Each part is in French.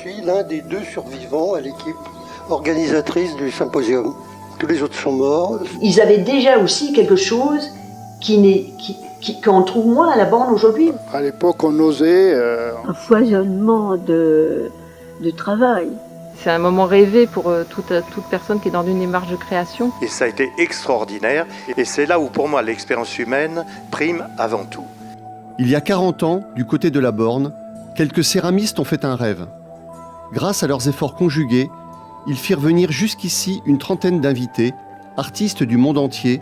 suis l'un des 2 survivants à l'équipe organisatrice du symposium. Tous les autres sont morts. Ils avaient déjà aussi quelque chose qu'on trouve moins à la borne aujourd'hui. À l'époque, on osait... Un foisonnement de travail. C'est un moment rêvé pour toute personne qui est dans une démarche de création. Et ça a été extraordinaire. Et c'est là où, pour moi, l'expérience humaine prime avant tout. Il y a 40 ans, du côté de la borne, quelques céramistes ont fait un rêve. Grâce à leurs efforts conjugués, ils firent venir jusqu'ici une trentaine d'invités, artistes du monde entier,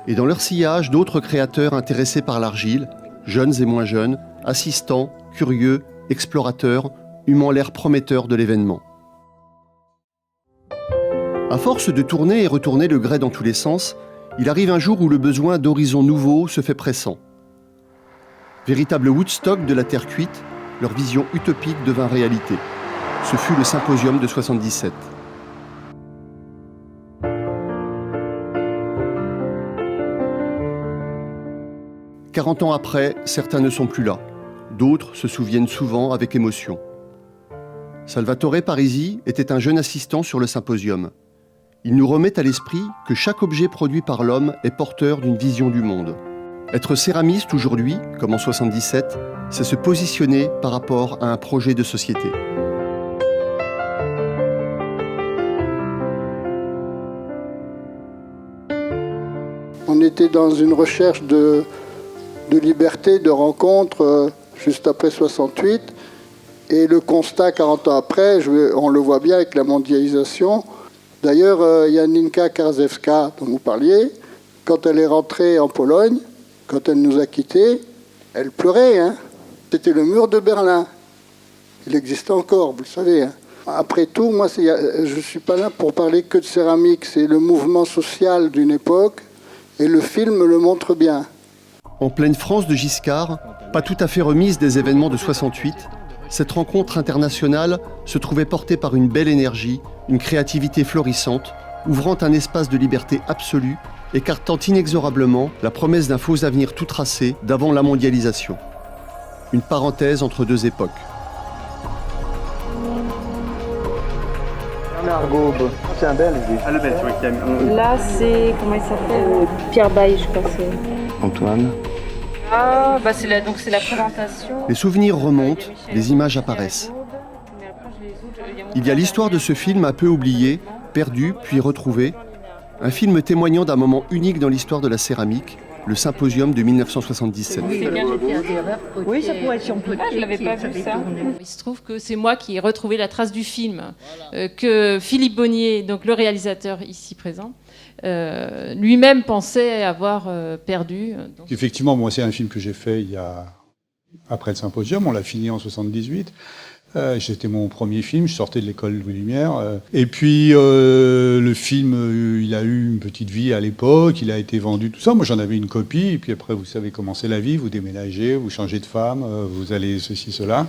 et dans leur sillage, d'autres créateurs intéressés par l'argile, jeunes et moins jeunes, assistants, curieux, explorateurs, humant l'air prometteur de l'événement. À force de tourner et retourner le grès dans tous les sens, il arrive un jour où le besoin d'horizons nouveaux se fait pressant. Véritable Woodstock de la terre cuite, leur vision utopique devint réalité. Ce fut le symposium de 77. « 40 ans après, certains ne sont plus là. D'autres se souviennent souvent avec émotion. Salvatore Parisi était un jeune assistant sur le symposium. Il nous remet à l'esprit que chaque objet produit par l'homme est porteur d'une vision du monde. Être céramiste aujourd'hui, comme en 77, c'est se positionner par rapport à un projet de société. On était dans une recherche de liberté, de rencontre, juste après 68. Et le constat, 40 ans après, on le voit bien avec la mondialisation. D'ailleurs, Janinka Karzewska, dont vous parliez, quand elle est rentrée en Pologne, quand elle nous a quittés, elle pleurait. Hein. C'était le mur de Berlin. Il existe encore, vous le savez. Hein. Après tout, moi, je ne suis pas là pour parler que de céramique. C'est le mouvement social d'une époque, et le film le montre bien. En pleine France de Giscard, pas tout à fait remise des événements de 68, cette rencontre internationale se trouvait portée par une belle énergie, une créativité florissante, ouvrant un espace de liberté absolue, écartant inexorablement la promesse d'un faux avenir tout tracé d'avant la mondialisation. Une parenthèse entre 2 époques. Bernard Gaube, c'est un Belge. Ah, le Belge, oui. Là, c'est... Comment il s'appelle Pierre Baye, je crois. Antoine. Ah, bah c'est la présentation. Les souvenirs remontent, les images apparaissent. Il y a l'histoire de ce film un peu oublié, perdu puis retrouvé, un film témoignant d'un moment unique dans l'histoire de la céramique, le symposium de 1977. Oui, ça pourrait être sur Ah, je l'avais pas vu ça. Il se trouve que c'est moi qui ai retrouvé la trace du film que Philippe Bonnier, donc le réalisateur ici présent, lui-même pensait avoir perdu. Donc... Effectivement, moi, c'est un film que j'ai fait après le symposium. On l'a fini en 78. C'était mon premier film, je sortais de l'école Louis Lumière. Et puis, le film, il a eu une petite vie à l'époque, il a été vendu, tout ça. Moi, j'en avais une copie. Et puis après, vous savez comment c'est la vie, vous déménagez, vous changez de femme, vous allez ceci, cela.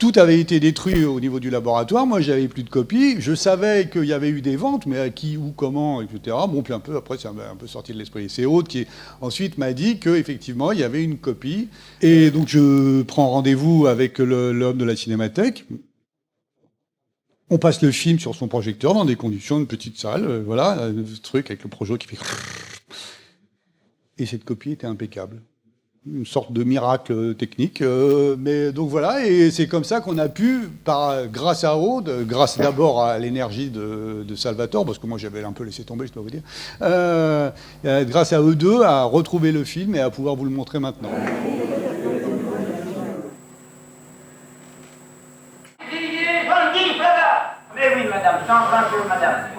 Tout avait été détruit au niveau du laboratoire. Moi, j'avais plus de copies. Je savais qu'il y avait eu des ventes, mais à qui, où, comment, etc. Bon, puis un peu après, ça m'a un peu sorti de l'esprit. C'est Aude qui, ensuite, m'a dit qu'effectivement, il y avait une copie. Et donc, je prends rendez-vous avec l'homme de la Cinémathèque. On passe le film sur son projecteur dans des conditions, une petite salle, voilà, un truc avec le projo qui fait... Et cette copie était impeccable. Une sorte de miracle technique. Mais donc voilà, et c'est comme ça qu'on a pu, grâce à Aude, grâce d'abord à l'énergie de Salvatore, parce que moi j'avais un peu laissé tomber, je dois vous dire, grâce à eux deux, à retrouver le film et à pouvoir vous le montrer maintenant. Mais oui, madame, change un peu, madame.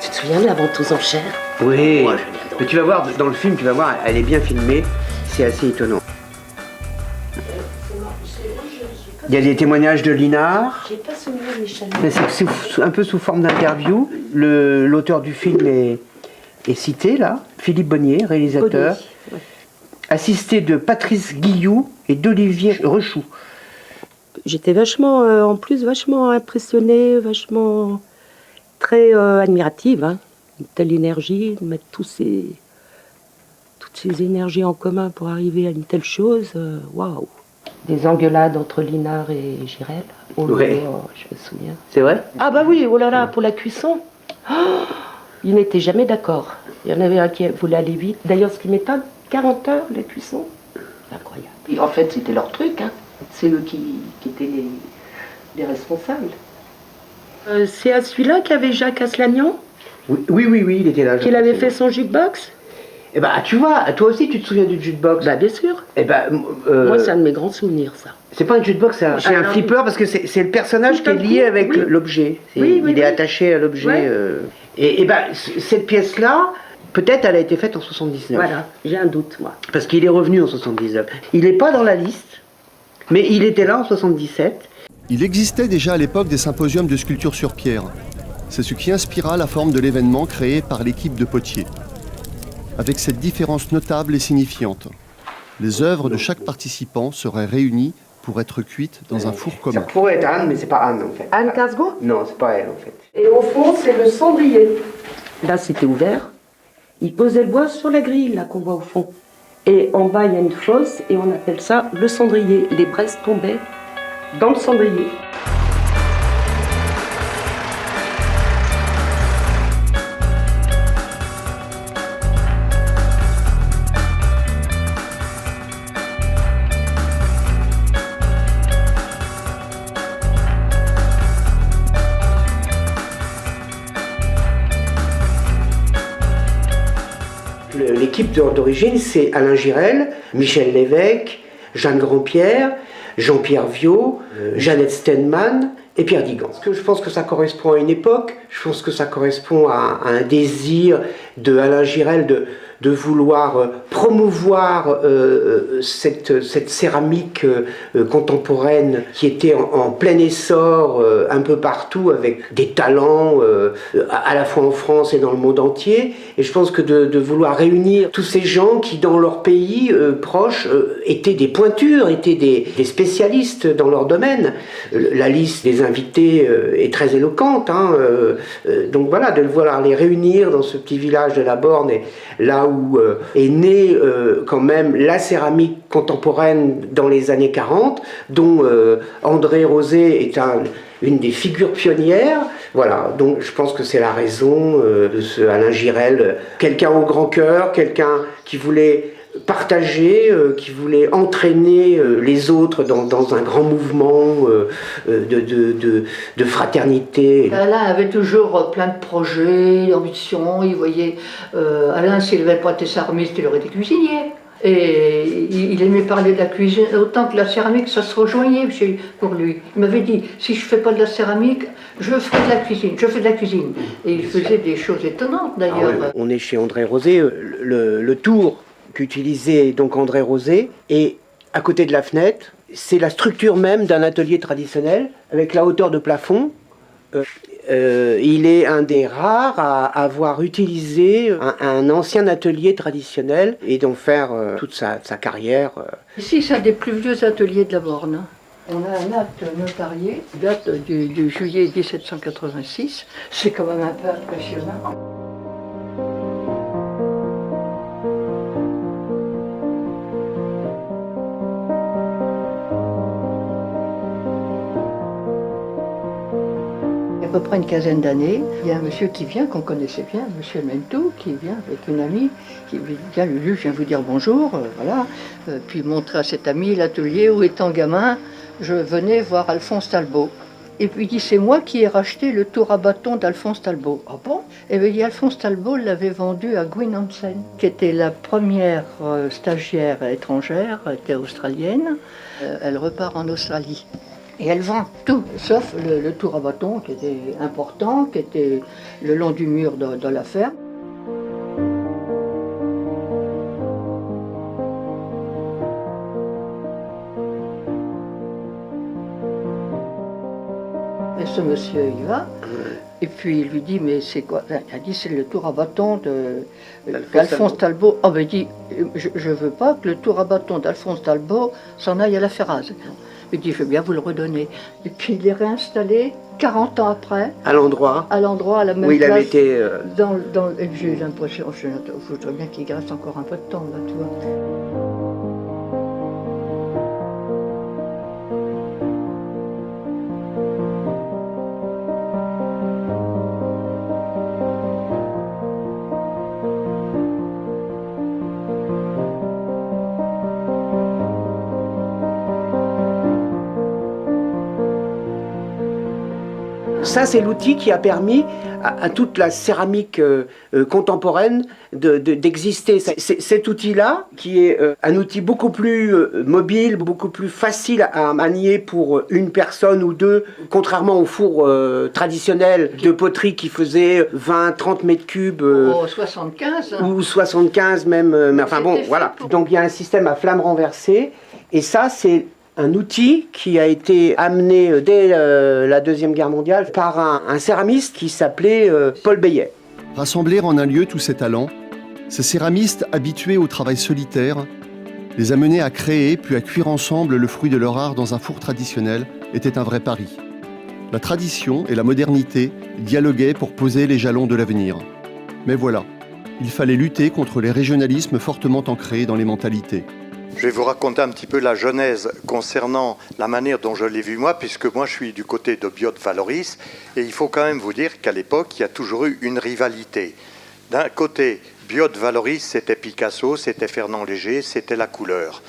Tu te souviens de la vente aux enchères? Oui, mais tu vas voir, dans le film, tu vas voir, elle est bien filmée, c'est assez étonnant. Il y a des témoignages de Linard. J'ai pas souvenir de Michel. Mais c'est un peu sous forme d'interview. L'auteur du film est cité là, Philippe Bonnier, réalisateur, Ouais. assisté de Patrice Guilloux et d'Olivier Rechoux. J'étais vachement, en plus, vachement impressionnée, vachement très admirative. Hein. Une telle énergie, de mettre toutes ces énergies en commun pour arriver à une telle chose, waouh! Des engueulades entre Linard et Girel. Oh, Ouais. je me souviens. C'est vrai? Ah bah oui, oh là là, pour la cuisson. Oh, ils n'étaient jamais d'accord. Il y en avait un qui voulait aller vite. D'ailleurs, ce qui m'étonne, 40 heures la cuisson. C'est incroyable. Et en fait, c'était leur truc. Hein. C'est eux qui étaient les responsables. C'est à celui-là qu'avait Jacques Aslanian, Oui, il était là. qu'il avait fait son jukebox. Eh ben, tu vois, toi aussi, tu te souviens du jukebox? Bah bien sûr. Eh ben, Moi, c'est un de mes grands souvenirs, ça. c'est pas un jukebox, c'est un flipper parce que c'est le personnage qui est lié avec l'objet. Il est attaché à l'objet. Ouais. Et ben, cette pièce-là, peut-être elle a été faite en 79. Voilà, j'ai un doute, moi. Parce qu'il est revenu en 79. Il n'est pas dans la liste, mais il était là en 77. Il existait déjà à l'époque des symposiums de sculpture sur pierre. C'est ce qui inspira la forme de l'événement créé par l'équipe de Potier. Avec cette différence notable et signifiante. Les œuvres de chaque participant seraient réunies pour être cuites dans un four Ça commun. pourrait être Anne, mais c'est pas Anne en fait. Anne Casgo. Non, c'est pas elle en fait. Et au fond, c'est le cendrier. Là, c'était ouvert. Il posait le bois sur la grille, là, qu'on voit au fond. Et en bas, il y a une fosse, et on appelle ça le cendrier. Les braises tombaient dans le cendrier. L'équipe d'origine, c'est Alain Girel, Michel Lévesque, Jeanne Grandpierre, Jean-Pierre Viau, Jeannette Steinman et Pierre Digan. Parce que je pense que ça correspond à une époque, je pense que ça correspond à un désir de Alain Girel de vouloir promouvoir cette céramique contemporaine qui était en plein essor un peu partout avec des talents à la fois en France et dans le monde entier. Et je pense que de vouloir réunir tous ces gens qui dans leur pays proche étaient des pointures, étaient des spécialistes dans leur domaine. La liste des invités est très éloquente. Hein, donc voilà, de vouloir les réunir dans ce petit village de la Borne, et là où est née quand même la céramique contemporaine dans les années 40, dont André Rosé est une des figures pionnières. Voilà, donc je pense que c'est la raison de ce Alain Girel, quelqu'un au grand cœur, quelqu'un qui voulait partager, qui voulait entraîner les autres dans un grand mouvement de fraternité. Alain avait toujours plein de projets, d'ambitions. Il voyait Alain, s'il n'avait pas été céramiste, il aurait été cuisinier. Et il aimait parler de la cuisine autant que la céramique, ça se rejoignait pour lui. Il m'avait dit, si je ne fais pas de la céramique, je ferai de la cuisine, je fais de la cuisine. Et il faisait des choses étonnantes d'ailleurs. Ah ouais, on est chez André Rosé, le tour qu'utilisait donc André Rosé, et à côté de la fenêtre, c'est la structure même d'un atelier traditionnel, avec la hauteur de plafond. Il est un des rares à avoir utilisé un ancien atelier traditionnel et d'en faire toute sa carrière. Ici, c'est un des plus vieux ateliers de la Borne. On a un acte notarié qui date du juillet 1786. C'est quand même un peu impressionnant. À peu près une quinzaine d'années, il y a un monsieur qui vient, qu'on connaissait bien, monsieur Mentou, qui vient avec une amie, qui vient, Lulu, je viens vous dire bonjour, voilà, puis montrer à cet ami l'atelier où, étant gamin, je venais voir Alphonse Talbot. Et puis il dit, c'est moi qui ai racheté le tour à bâton d'Alphonse Talbot. Ah bon? Et bien, Alphonse Talbot l'avait vendu à Gwyn Hansen, qui était la première stagiaire étrangère, elle était australienne. Elle repart en Australie. Et elle vend tout, sauf le tour à bâton qui était important, qui était le long du mur de la ferme. monsieur y va. Et puis il lui dit, mais c'est quoi? Il a dit, c'est le tour à bâton d'Alphonse Talbot. Ah ben il dit, je veux pas que le tour à bâton d'Alphonse Talbot s'en aille à la Ferraz. Il dit, je veux bien vous le redonner. Et puis il est réinstallé 40 ans après. À l'endroit, à la même où il place. avait été... Et j'ai eu l'impression, je voudrais bien qu'il reste encore un peu de temps, là, tu vois. Ça, c'est l'outil qui a permis à toute la céramique contemporaine d'exister. Cet outil-là, qui est un outil beaucoup plus mobile, beaucoup plus facile à manier pour une personne ou deux, contrairement au four traditionnel de poterie qui faisait 20-30 mètres cubes. 75. Ou 75 même. Mais enfin bon, voilà. Donc il y a un système à flamme renversée. Et ça, c'est un outil qui a été amené dès la Deuxième Guerre mondiale par un céramiste qui s'appelait Paul Bayet. Rassembler en un lieu tous ces talents, ces céramistes habitués au travail solitaire, les amener à créer puis à cuire ensemble le fruit de leur art dans un four traditionnel était un vrai pari. La tradition et la modernité dialoguaient pour poser les jalons de l'avenir. Mais voilà, il fallait lutter contre les régionalismes fortement ancrés dans les mentalités. Je vais vous raconter un petit peu la genèse concernant la manière dont je l'ai vu moi, puisque moi je suis du côté de Biot-Valoris, et il faut quand même vous dire qu'à l'époque, il y a toujours eu une rivalité. D'un côté, Biot-Valoris, c'était Picasso, c'était Fernand Léger, c'était la couleur.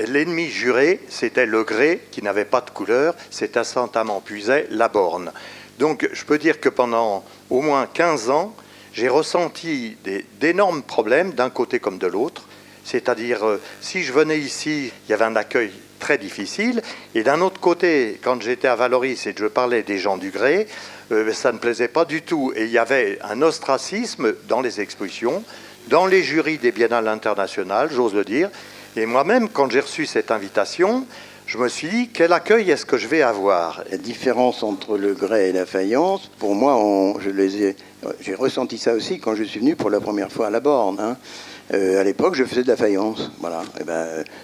L'ennemi juré, c'était le grès, qui n'avait pas de couleur, c'était Saint-Amand-Puisaye, la borne. Donc je peux dire que pendant au moins 15 ans, j'ai ressenti d'énormes problèmes d'un côté comme de l'autre. C'est-à-dire, si je venais ici, il y avait un accueil très difficile. Et d'un autre côté, quand j'étais à Valoris et que je parlais des gens du grès, ça ne plaisait pas du tout. Et il y avait un ostracisme dans les expositions, dans les jurys des biennales internationales, j'ose le dire. Et moi-même, quand j'ai reçu cette invitation, je me suis dit, quel accueil est-ce que je vais avoir? La différence entre le grès et la faïence, pour moi, j'ai ressenti ça aussi quand je suis venu pour la première fois à la Borne. Hein. À l'époque, je faisais de la faïence. Voilà. Et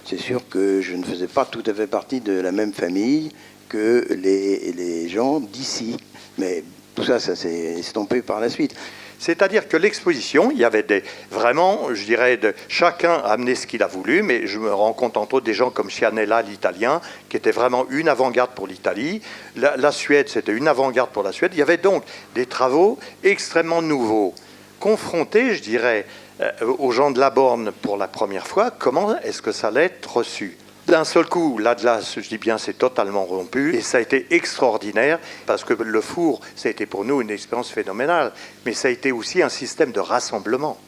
c'est sûr que je ne faisais pas tout à fait partie de la même famille que les gens d'ici. Mais tout ça, ça s'est estompé par la suite. C'est-à-dire que l'exposition, il y avait vraiment, je dirais, chacun a amené ce qu'il a voulu, mais je me rends compte entre autres des gens comme Cianella, l'italien, qui était vraiment une avant-garde pour l'Italie. La Suède, c'était une avant-garde pour la Suède. Il y avait donc des travaux extrêmement nouveaux, confrontés, je dirais, aux gens de la Borne pour la première fois. Comment est-ce que ça allait être reçu? D'un seul coup, l'Atlas, je dis bien, c'est totalement rompu et ça a été extraordinaire parce que le four, ça a été pour nous une expérience phénoménale, mais ça a été aussi un système de rassemblement.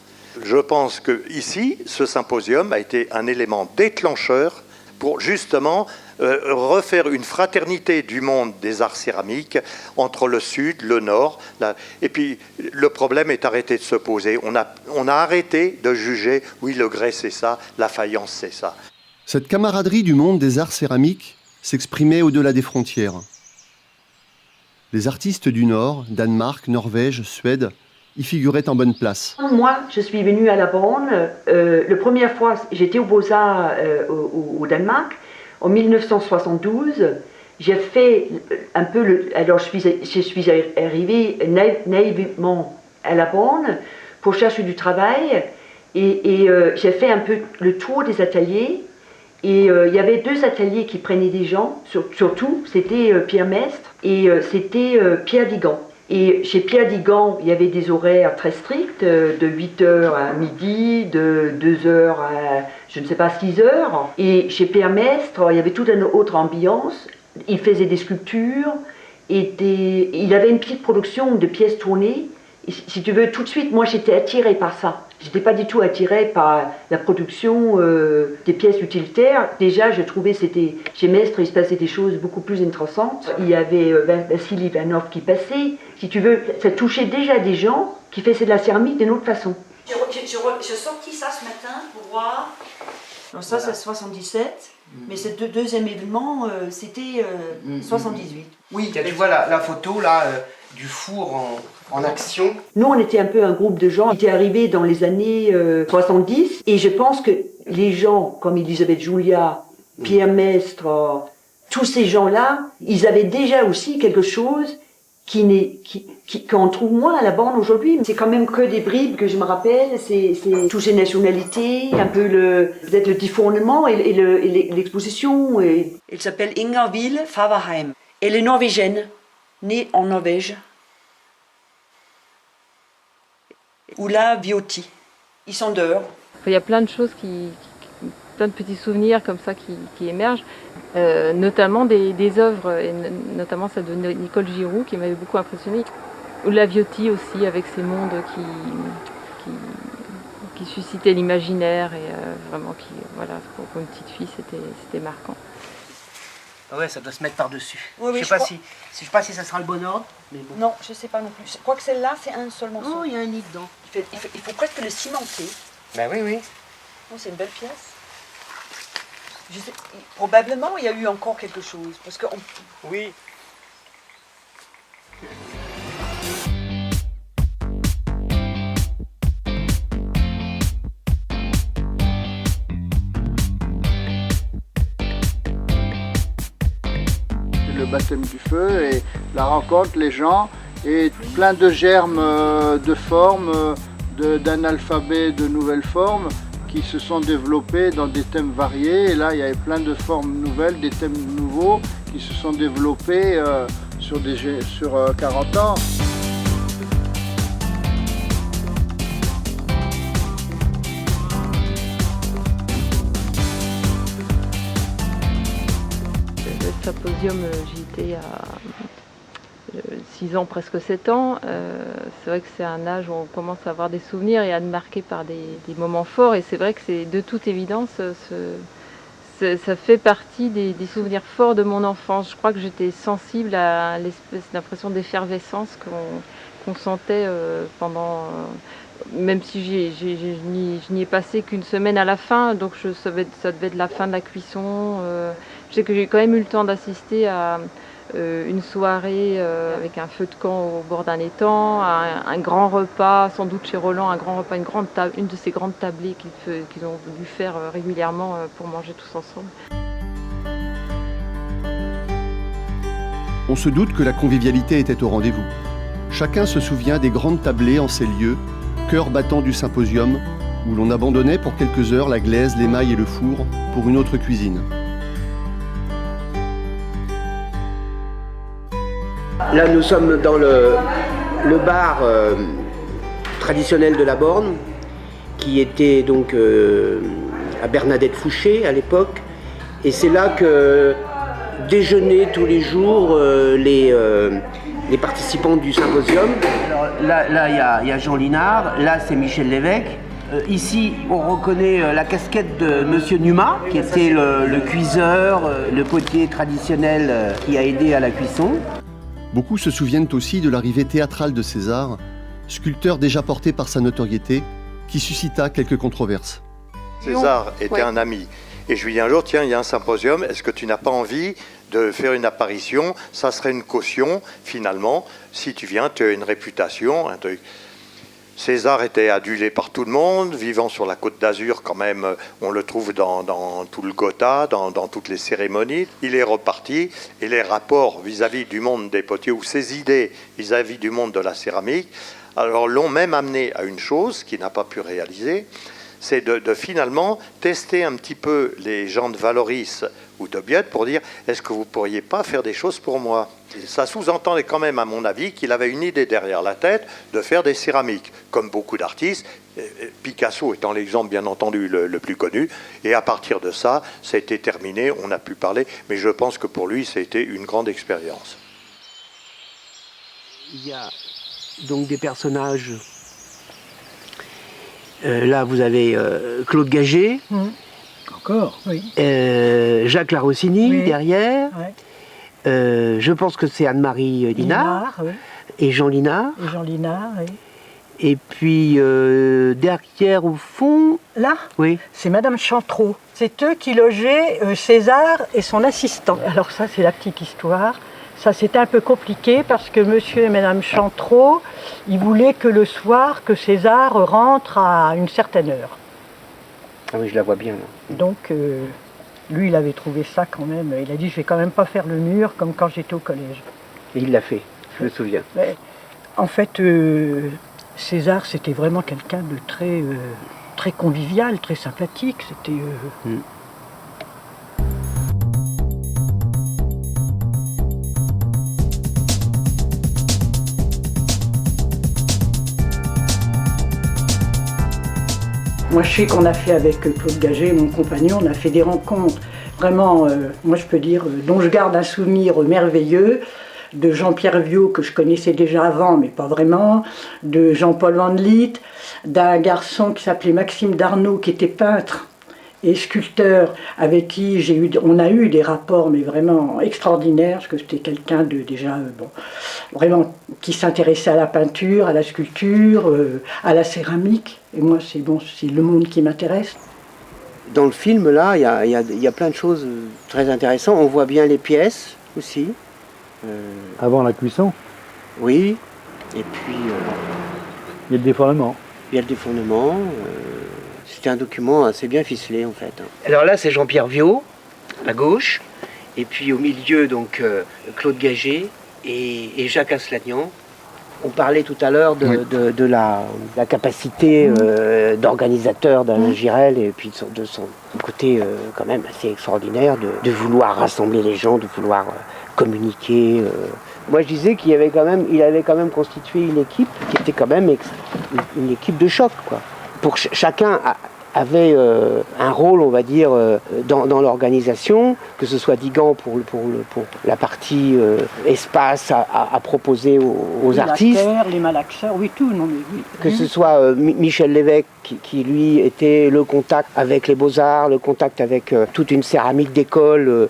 Je pense que ici, ce symposium a été un élément déclencheur pour justement refaire une fraternité du monde des arts céramiques entre le sud, le nord. Et puis le problème est arrêté de se poser. On a arrêté de juger, oui, le grès c'est ça, la faïence c'est ça. Cette camaraderie du monde des arts céramiques s'exprimait au-delà des frontières. Les artistes du Nord, Danemark, Norvège, Suède, y figuraient en bonne place. Moi, je suis venue à la Borne. La première fois, j'étais aux Beaux-Arts au Danemark. En 1972, j'ai fait un peu alors, je suis arrivée naïvement à la Borne pour chercher du travail. Et j'ai fait un peu le tour des ateliers. Et il y avait 2 ateliers qui prenaient des gens, surtout, c'était Pierre Mestre et c'était Pierre Digan. Et chez Pierre Digan, il y avait des horaires très stricts, de 8h à midi, de 2h à, je ne sais pas, 6h. Et chez Pierre Mestre, il y avait toute une autre ambiance. Il faisait des sculptures, il avait une petite production de pièces tournées. Et si tu veux, tout de suite, moi, j'étais attirée par ça. Je n'étais pas du tout attirée par la production des pièces utilitaires. Déjà, je trouvais chez Mestre, il se passait des choses beaucoup plus intéressantes. Il y avait Vassili Ivanov qui passait. Si tu veux, ça touchait déjà des gens qui faisaient de la céramique d'une autre façon. J'ai sorti ça ce matin pour voir Donc ça, c'est 77. Mais ce deuxième événement, c'était 78. Oui, tu vois la photo là du four en action. Nous, on était un peu un groupe de gens qui étaient arrivés dans les années 70. Et je pense que les gens comme Elisabeth Julia, Pierre Mestre, tous ces gens-là, ils avaient déjà aussi quelque chose qu'on trouve moins à la borne aujourd'hui. C'est quand même que des bribes que je me rappelle, c'est toutes ces nationalités, un peu peut-être le défournement et l'exposition. Elle s'appelle Ingerville Faverheim. Elle est norvégienne, née en Norvège. Oula Viotti. Ils sont dehors. Il y a plein de choses plein de petits souvenirs comme ça qui émergent, notamment des œuvres, et notamment celle de Nicole Giroux qui m'avait beaucoup impressionnée. Ou la Viotti aussi, avec ces mondes qui suscitaient l'imaginaire et vraiment voilà, pour une petite fille c'était marquant. Ah ouais, ça doit se mettre par-dessus. Oui, je sais pas si ça sera le bon ordre. Mais bon. Non, je sais pas non plus. Je crois que celle-là, c'est un seul morceau. Oh, il y a un nid dedans. Il faut presque le cimenter. Ben oui. Oh, c'est une belle pièce. Probablement, il y a eu encore quelque chose. Parce que oui. Le baptême du feu et la rencontre, les gens et plein de germes de formes, d'un alphabet de nouvelles formes qui se sont développés dans des thèmes variés. Et là, il y avait plein de formes nouvelles, des thèmes nouveaux qui se sont développés sur 40 ans. Le symposium, j'y étais il y a 6 ans, presque 7 ans. C'est vrai que c'est un âge où on commence à avoir des souvenirs et à être marqué par des moments forts. Et c'est vrai que c'est de toute évidence, ça fait partie des souvenirs forts de mon enfance. Je crois que j'étais sensible à l'espèce d'impression d'effervescence qu'on sentait pendant... même si je n'y ai passé qu'une semaine à la fin, donc ça devait être la fin de la cuisson. Je sais que j'ai quand même eu le temps d'assister à une soirée avec un feu de camp au bord d'un étang, un grand repas, sans doute chez Roland, un grand repas, une de ces grandes tablées qu'ils ont dû faire régulièrement pour manger tous ensemble. On se doute que la convivialité était au rendez-vous. Chacun se souvient des grandes tablées en ces lieux, cœur battant du symposium, où l'on abandonnait pour quelques heures la glaise, l'émail et le four pour une autre cuisine. Là, nous sommes dans le bar traditionnel de la Borne, qui était donc à Bernadette Fouché à l'époque. Et c'est là que déjeunaient tous les jours les participants du symposium. Alors, là, il y a Jean Linard, là, c'est Michel Lévesque. Ici, on reconnaît la casquette de Monsieur Numa, qui était le cuiseur, le potier traditionnel qui a aidé à la cuisson. Beaucoup se souviennent aussi de l'arrivée théâtrale de César, sculpteur déjà porté par sa notoriété, qui suscita quelques controverses. César était un ami. Et je lui dis un jour, tiens, il y a un symposium, est-ce que tu n'as pas envie de faire une apparition? Ça serait une caution, finalement. Si tu viens, tu as une réputation, un truc. César était adulé par tout le monde, vivant sur la Côte d'Azur quand même, on le trouve dans tout le Gotha, dans toutes les cérémonies. Il est reparti et les rapports vis-à-vis du monde des potiers ou ses idées vis-à-vis du monde de la céramique, alors l'ont même amené à une chose qu'il n'a pas pu réaliser, c'est de finalement tester un petit peu les gens de Valoris ou de Biot pour dire est-ce que vous ne pourriez pas faire des choses pour moi? Ça sous-entendait quand même, à mon avis, qu'il avait une idée derrière la tête de faire des céramiques, comme beaucoup d'artistes, Picasso étant l'exemple bien entendu le plus connu, et à partir de ça, ça a été terminé, on a pu parler, mais je pense que pour lui, ça a été une grande expérience. Il y a donc des personnages. Là, vous avez Claude Gagé. Encore, oui. Jacques Larossini, oui. Derrière. Ouais. Je pense que c'est Anne-Marie Linard. Oui. Et Jean Linard. Et Jean Linard, oui. Et puis derrière au fond... Là, oui, c'est Madame Chantreau. C'est eux qui logeaient César et son assistant. Alors ça, c'est la petite histoire. Ça, c'était un peu compliqué parce que monsieur et madame Chantreau, ils voulaient que le soir, que César rentre à une certaine heure. Ah oui, je la vois bien là. Donc, lui, il avait trouvé ça quand même. Il a dit, je vais quand même pas faire le mur comme quand j'étais au collège. Et il l'a fait, je me souviens. Mais, en fait, César, c'était vraiment quelqu'un de très, très convivial, très sympathique. C'était... Moi, je sais qu'on a fait avec Claude Gagé, mon compagnon, on a fait des rencontres vraiment, moi je peux dire, dont je garde un souvenir merveilleux, de Jean-Pierre Viau, que je connaissais déjà avant, mais pas vraiment, de Jean-Paul Van Liet, d'un garçon qui s'appelait Maxime Darnaud, qui était peintre et sculpteur, avec qui on a eu des rapports, mais vraiment extraordinaires, parce que c'était quelqu'un de déjà, vraiment, qui s'intéressait à la peinture, à la sculpture, à la céramique. Et moi, c'est le monde qui m'intéresse. Dans le film, là, il y a plein de choses très intéressantes. On voit bien les pièces aussi. Avant la cuisson? Oui. Et puis... il y a le défournement. Il y a le défournement. C'était un document assez bien ficelé, en fait. Alors là, c'est Jean-Pierre Viau, à gauche. Et puis au milieu, donc, Claude Gagé et Jacques Aslanian. On parlait tout à l'heure de la capacité d'organisateur d'Alain Girel et puis de son côté quand même assez extraordinaire de vouloir rassembler les gens, de vouloir communiquer. Moi je disais il avait quand même constitué une équipe qui était quand même une équipe de choc, quoi. Pour chacun avait un rôle, on va dire, dans l'organisation, que ce soit Digan pour la partie espace à proposer aux artistes. Les malaxeurs, oui, tout. Non, mais oui. Que ce soit Michel Lévesque qui, lui, était le contact avec les Beaux-Arts, le contact avec toute une céramique d'école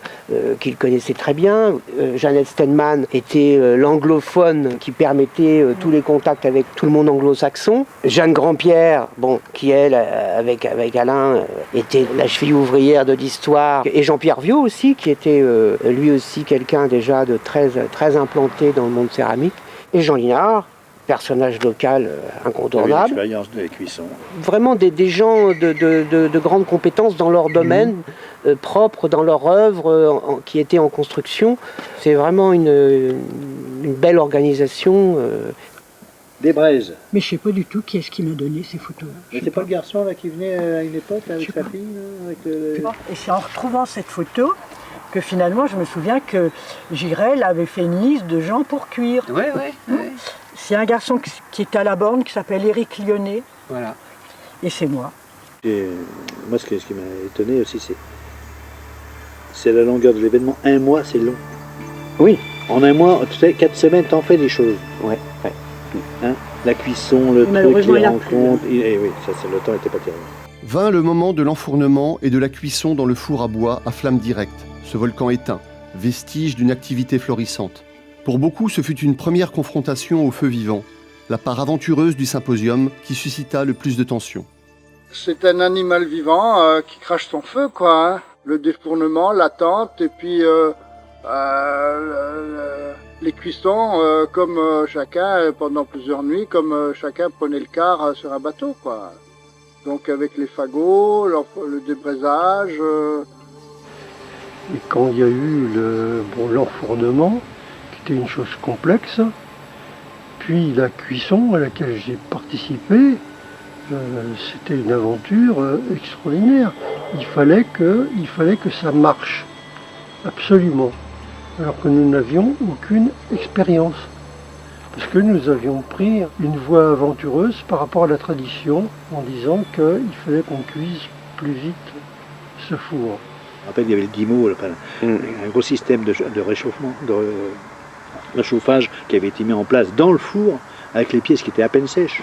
qu'il connaissait très bien. Jeannette Steinman était l'anglophone qui permettait tous les contacts avec tout le monde anglo-saxon. Jeanne Grandpierre, qui elle, avec Alain, était la cheville ouvrière de l'histoire. Et Jean-Pierre Viau aussi, qui était lui aussi quelqu'un déjà de très, très implanté dans le monde céramique. Et Jean Linard, personnage local incontournable. L'expérience de la cuisson. Vraiment des gens de grandes compétences dans leur domaine, propres dans leur œuvre, qui étaient en construction. C'est vraiment une belle organisation. Des braises. Mais je ne sais pas du tout qui est-ce qui m'a donné ces photos. C'était pas le garçon là, qui venait à une époque là, avec sa fille là, avec Et c'est en retrouvant cette photo que finalement je me souviens que Girel avait fait une liste de gens pour cuire. Oui. C'est un garçon qui était à la borne qui s'appelle Éric Lyonnais. Voilà. Et c'est moi. Et moi ce qui m'a étonné aussi c'est la longueur de l'événement. Un mois c'est long. Oui. En un mois, tu sais, 4 semaines t'en fais des choses. Ouais. Hein, la cuisson, le truc, les rencontres. Et oui, le temps n'était pas terrible. Vint le moment de l'enfournement et de la cuisson dans le four à bois à flamme directe, ce volcan éteint, vestige d'une activité florissante. Pour beaucoup, ce fut une première confrontation au feu vivant, la part aventureuse du symposium qui suscita le plus de tension. C'est un animal vivant qui crache son feu, quoi. Hein. Le défournement, l'attente, et puis les cuissons, comme chacun, pendant plusieurs nuits, comme chacun prenait le quart sur un bateau, quoi. Donc avec les fagots, le débraisage. Et quand il y a eu l'enfournement, qui était une chose complexe, puis la cuisson à laquelle j'ai participé, c'était une aventure extraordinaire. Il fallait que ça marche, absolument. Alors que nous n'avions aucune expérience. Parce que nous avions pris une voie aventureuse par rapport à la tradition, en disant qu'il fallait qu'on cuise plus vite ce four. En fait, il y avait le Guimau, un gros système de réchauffement, de réchauffage qui avait été mis en place dans le four, avec les pièces qui étaient à peine sèches.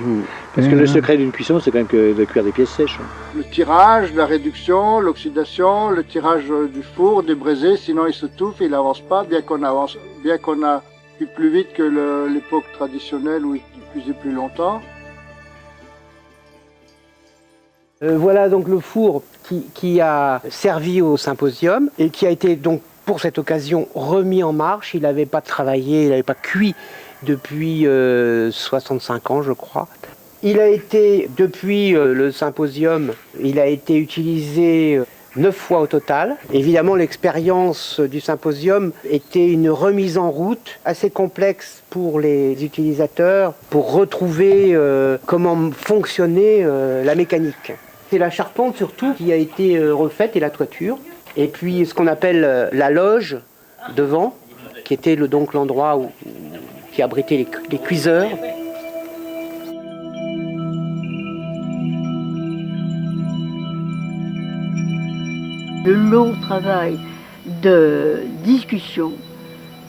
Parce que le secret d'une cuisson, c'est quand même de cuire des pièces sèches. Le tirage, la réduction, l'oxydation, le tirage du four, débraisé, sinon il se touffe, il n'avance pas, bien qu'on a cuit plus vite que l'époque traditionnelle où il cuisait plus longtemps. Voilà donc le four qui a servi au symposium et qui a été donc pour cette occasion remis en marche. Il n'avait pas travaillé, il n'avait pas cuit depuis 65 ans je crois. Il a été, depuis le symposium, il a été utilisé 9 fois au total. Évidemment, l'expérience du symposium était une remise en route assez complexe pour les utilisateurs, pour retrouver comment fonctionnait la mécanique. C'est la charpente surtout qui a été refaite et la toiture. Et puis ce qu'on appelle la loge devant, qui était donc l'endroit qui abritait les cuiseurs. De long travail de discussion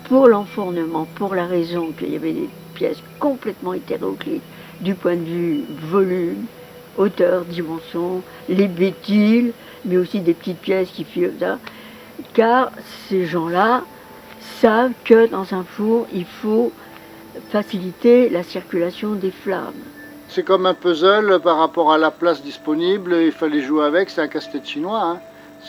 pour l'enfournement, pour la raison qu'il y avait des pièces complètement hétéroclites du point de vue volume, hauteur, dimension, les bétiles, mais aussi des petites pièces qui filent là, car ces gens-là savent que dans un four, il faut faciliter la circulation des flammes. C'est comme un puzzle par rapport à la place disponible, il fallait jouer avec, c'est un casse-tête chinois. Hein.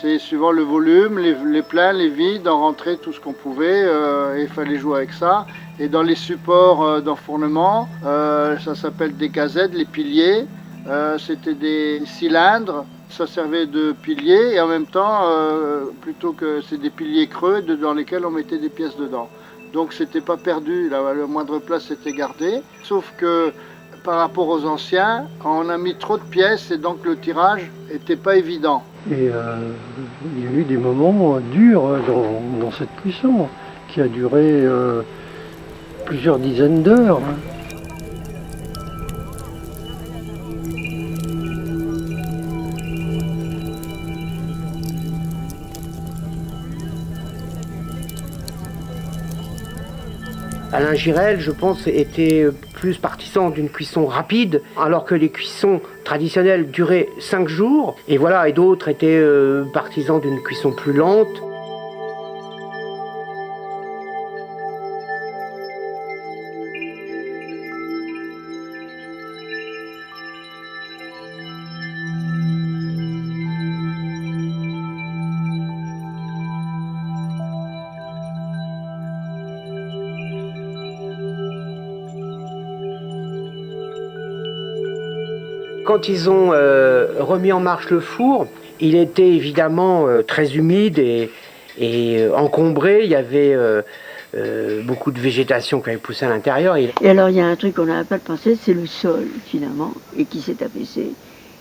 C'est suivant le volume, les pleins, les vides, en rentrer tout ce qu'on pouvait, et il fallait jouer avec ça. Et dans les supports d'enfournement, ça s'appelle des gazettes, les piliers, c'était des cylindres, ça servait de piliers, et en même temps, plutôt que c'est des piliers creux dans lesquels on mettait des pièces dedans. Donc c'était pas perdu, la moindre place était gardée, sauf que par rapport aux anciens, on a mis trop de pièces et donc le tirage n'était pas évident. Et il y a eu des moments durs dans cette cuisson, qui a duré plusieurs dizaines d'heures. Alain Girel, je pense, était plus partisan d'une cuisson rapide, alors que les cuissons traditionnelles duraient 5 jours, et voilà, et d'autres étaient partisans d'une cuisson plus lente. Quand ils ont remis en marche le four, il était évidemment très humide et encombré. Il y avait beaucoup de végétation qui avait poussé à l'intérieur. Et alors il y a un truc qu'on n'a pas pensé, c'est le sol finalement, et qui s'est affaissé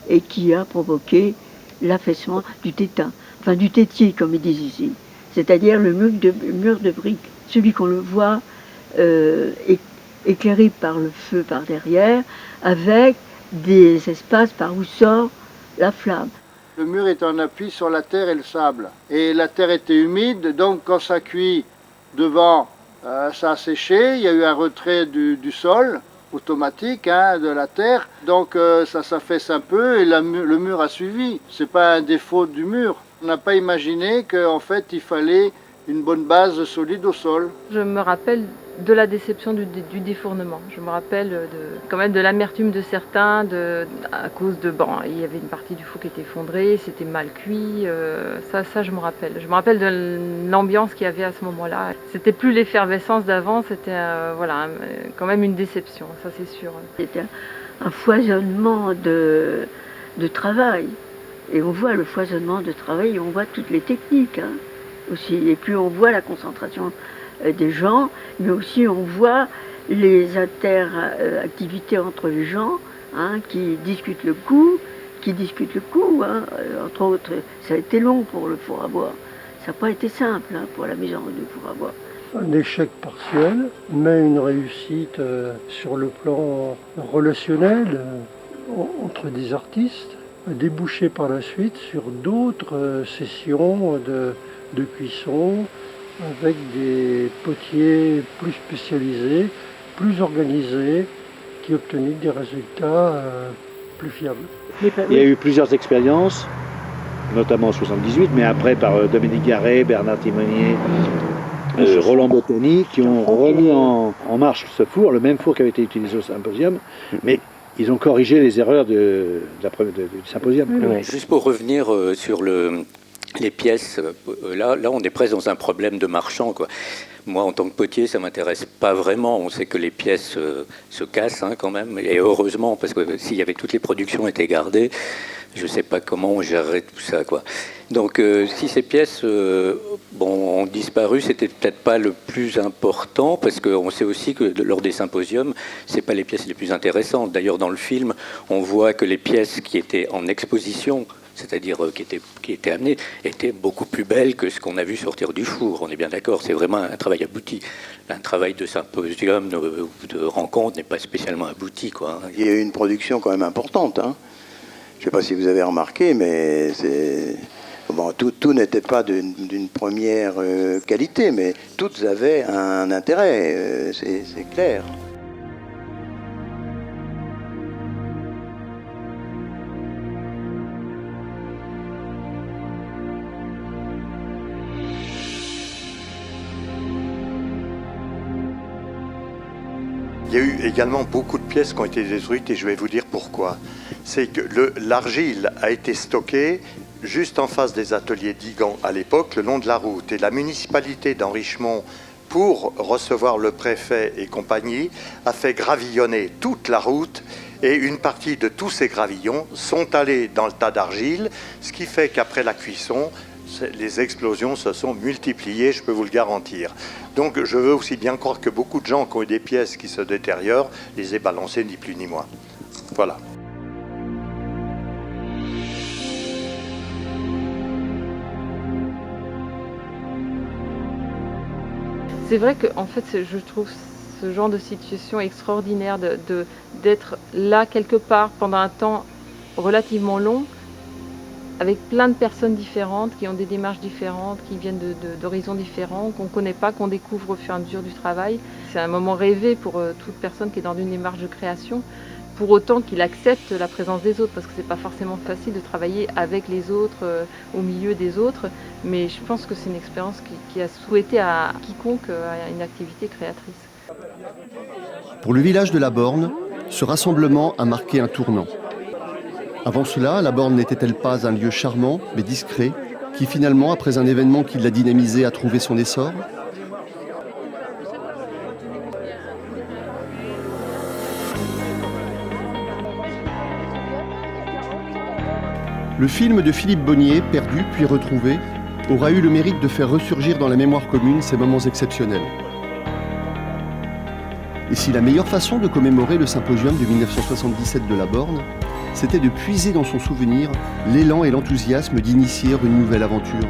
et qui a provoqué l'affaissement du tétin, enfin du tétier comme ils disent ici, c'est-à-dire le mur de briques, celui qu'on le voit éclairé par le feu par derrière, avec des espaces par où sort la flamme. Le mur est en appui sur la terre et le sable. Et la terre était humide, donc quand ça cuit devant, ça a séché. Il y a eu un retrait du sol automatique de la terre. Donc ça s'affaisse un peu et le mur a suivi. C'est pas un défaut du mur. On n'a pas imaginé qu'en fait il fallait une bonne base solide au sol. Je me rappelle de la déception du défournement. Je me rappelle quand même de l'amertume de certains à cause de... Bon, il y avait une partie du four qui était effondrée, c'était mal cuit, ça je me rappelle. Je me rappelle de l'ambiance qu'il y avait à ce moment-là. C'était plus l'effervescence d'avant, c'était voilà, quand même une déception, ça c'est sûr. C'était un foisonnement de travail. Et on voit le foisonnement de travail, et on voit toutes les techniques aussi. Et puis on voit la concentration des gens, mais aussi on voit les interactivités entre les gens qui discutent le coup, entre autres. Ça a été long pour le four à bois, ça n'a pas été simple pour la mise en route du four à bois. Un échec partiel, mais une réussite sur le plan relationnel entre des artistes, a débouché par la suite sur d'autres sessions de cuisson, avec des potiers plus spécialisés, plus organisés, qui obtenaient des résultats plus fiables. Il y a eu plusieurs expériences, notamment en 78, mais après par Dominique Garret, Bernard Timonier, Roland Bottoni, qui ont remis en marche ce four, le même four qui avait été utilisé au symposium, mais Ils ont corrigé les erreurs du symposium. Ouais. Juste pour revenir sur les pièces, là, on est presque dans un problème de marchand, quoi. Moi, en tant que potier, ça ne m'intéresse pas vraiment. On sait que les pièces se cassent quand même, et heureusement, parce que s'il y avait toutes les productions étaient gardées, je ne sais pas comment on gérerait tout ça, quoi. Donc, si ces pièces ont disparu, c'était peut-être pas le plus important, parce qu'on sait aussi que lors des symposiums, c'est pas les pièces les plus intéressantes. D'ailleurs, dans le film, on voit que les pièces qui étaient en exposition, c'est-à-dire qui étaient amenées, étaient beaucoup plus belles que ce qu'on a vu sortir du four. On est bien d'accord, c'est vraiment un travail abouti. Un travail de symposium, de rencontre n'est pas spécialement abouti, quoi. Il y a eu une production quand même importante, hein. Je ne sais pas si vous avez remarqué, mais tout n'était pas d'une première qualité, mais toutes avaient un intérêt, c'est clair. Il y a eu également beaucoup de pièces qui ont été détruites et je vais vous dire pourquoi. C'est que l'argile a été stockée juste en face des ateliers d'Igan à l'époque, le long de la route. Et la municipalité d'Henrichemont, pour recevoir le préfet et compagnie, a fait gravillonner toute la route et une partie de tous ces gravillons sont allés dans le tas d'argile, ce qui fait qu'après la cuisson, les explosions se sont multipliées, je peux vous le garantir. Donc je veux aussi bien croire que beaucoup de gens qui ont eu des pièces qui se détériorent les aient balancées ni plus ni moins. Voilà. C'est vrai que en fait, je trouve ce genre de situation extraordinaire d'être là quelque part pendant un temps relativement long, avec plein de personnes différentes, qui ont des démarches différentes, qui viennent d'horizons différents, qu'on ne connaît pas, qu'on découvre au fur et à mesure du travail. C'est un moment rêvé pour toute personne qui est dans une démarche de création, pour autant qu'il accepte la présence des autres, parce que c'est pas forcément facile de travailler avec les autres, au milieu des autres, mais je pense que c'est une expérience qui a souhaité à quiconque une activité créatrice. Pour le village de la Borne, ce rassemblement a marqué un tournant. Avant cela, la Borne n'était-elle pas un lieu charmant, mais discret, qui finalement, après un événement qui l'a dynamisé, a trouvé son essor ? Le film de Philippe Bonnier, Perdu puis retrouvé, aura eu le mérite de faire ressurgir dans la mémoire commune ces moments exceptionnels. Et si la meilleure façon de commémorer le symposium de 1977 de la Borne, c'était de puiser dans son souvenir l'élan et l'enthousiasme d'initier une nouvelle aventure.